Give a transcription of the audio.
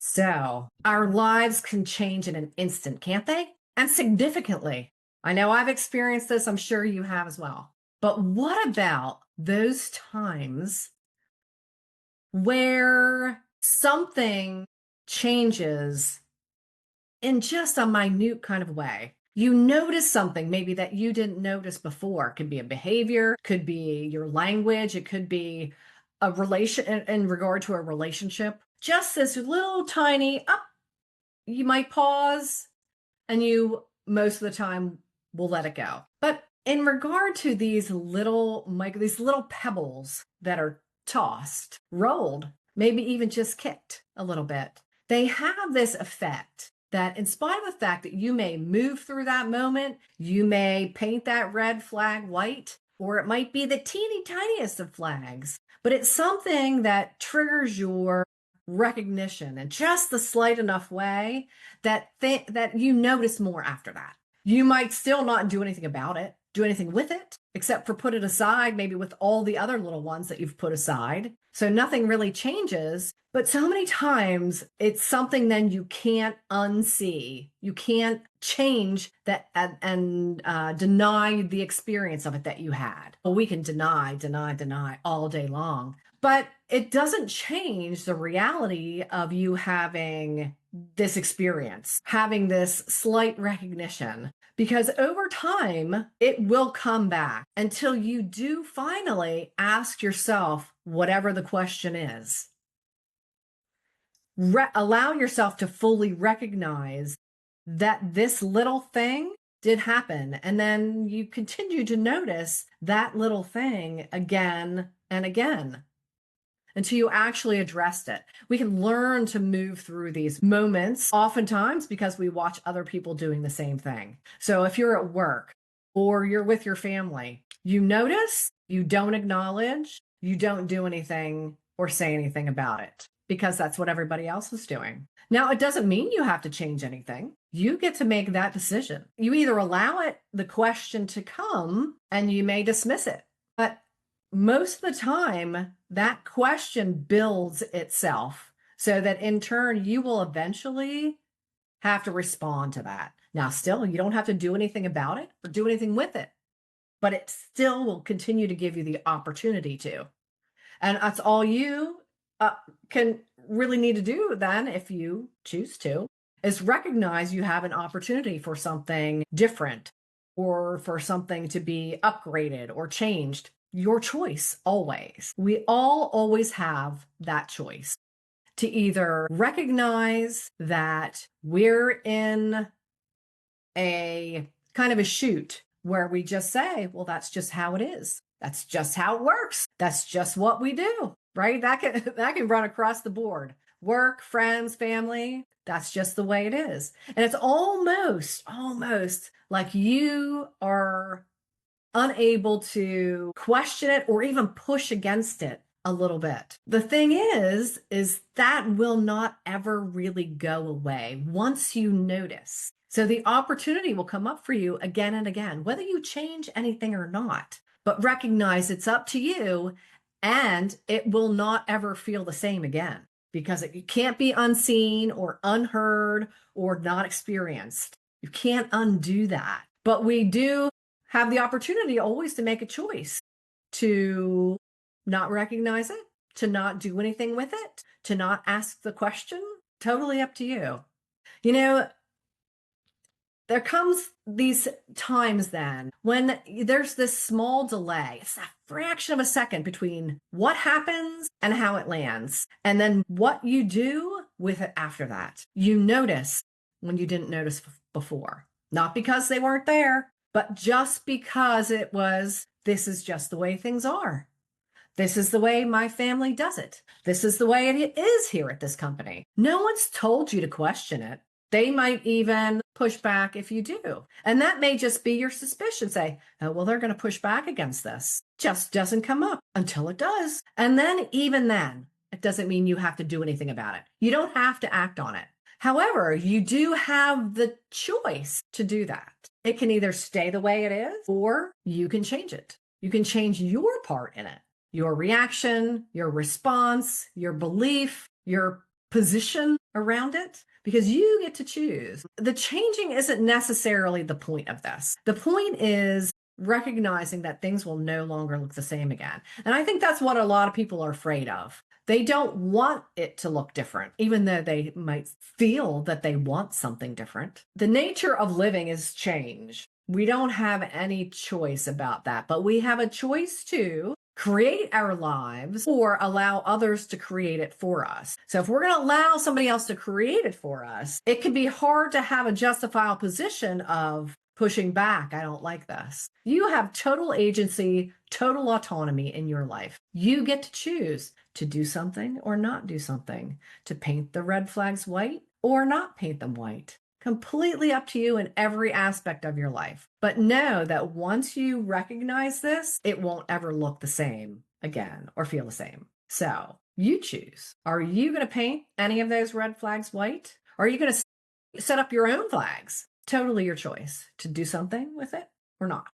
So, our lives can change in an instant, can't they? And significantly. I know I've experienced this. I'm sure you have as well. But what about those times where something changes in just a minute kind of way? You notice something maybe that you didn't notice before. It could be a behavior, could be your language, it could be a relation in regard to a relationship. Just this little tiny up, you might pause and you most of the time will let it go. But in regard to these little pebbles that are tossed, rolled, maybe even just kicked a little bit, they have this effect that in spite of the fact that you may move through that moment, you may paint that red flag white, or it might be the teeny tiniest of flags, but it's something that triggers your recognition in just the slight enough way that you notice more after that. You might still not do anything about it, do anything with it, except for put it aside, maybe with all the other little ones that you've put aside. So nothing really changes. But so many times it's something then you can't unsee. You can't change that and deny the experience of it that you had. Well, we can deny all day long. But it doesn't change the reality of you having this experience, having this slight recognition, because over time, it will come back until you do finally ask yourself whatever the question is. Allow yourself to fully recognize that this little thing did happen. And then you continue to notice that little thing again and again until you actually addressed it. We can learn to move through these moments, oftentimes because we watch other people doing the same thing. So if you're at work or you're with your family, you notice, you don't acknowledge, you don't do anything or say anything about it because that's what everybody else is doing. Now, it doesn't mean you have to change anything. You get to make that decision. You either allow the question to come, and you may dismiss it. But most of the time, that question builds itself so that in turn, you will eventually have to respond to that. Now, still, you don't have to do anything about it or do anything with it, but it still will continue to give you the opportunity to. And that's all you can really need to do then, if you choose to, is recognize you have an opportunity for something different or for something to be upgraded or changed. Your choice always. We all always have that choice to either recognize that we're in a kind of a chute where we just say, well, that's just how it is. That's just how it works. That's just what we do, right? That can run across the board. Work, friends, family, that's just the way it is. And it's almost like you are unable to question it or even push against it a little bit. The thing is that will not ever really go away once you notice. So the opportunity will come up for you again and again, whether you change anything or not, but recognize it's up to you, and it will not ever feel the same again because it can't be unseen or unheard or not experienced. You can't undo that, but we do have the opportunity always to make a choice to not recognize it, to not do anything with it, to not ask the question. Totally up to you. You know, there comes these times then when there's this small delay. It's a fraction of a second between what happens and how it lands, and then what you do with it after that. You notice when you didn't notice before, not because they weren't there, but just because this is just the way things are. This is the way my family does it. This is the way it is here at this company. No one's told you to question it. They might even push back if you do. And that may just be your suspicion. Say, oh, well, they're going to push back against this. Just doesn't come up until it does. And then, even then, it doesn't mean you have to do anything about it. You don't have to act on it. However, you do have the choice to do that. It can either stay the way it is, or you can change it. You can change your part in it, your reaction, your response, your belief, your position around it because you get to choose. The changing isn't necessarily the point of this. The point is recognizing that things will no longer look the same again. And I think that's what a lot of people are afraid of. They don't want it to look different, even though they might feel that they want something different. The nature of living is change. We don't have any choice about that, but we have a choice to create our lives or allow others to create it for us. So if we're going to allow somebody else to create it for us, it can be hard to have a justifiable position of pushing back. I don't like this. You have total agency, total autonomy in your life. You get to choose to do something or not do something, to paint the red flags white or not paint them white. Completely up to you in every aspect of your life. But know that once you recognize this, it won't ever look the same again or feel the same. So you choose. Are you going to paint any of those red flags white? Or are you going to set up your own flags? Totally your choice to do something with it or not.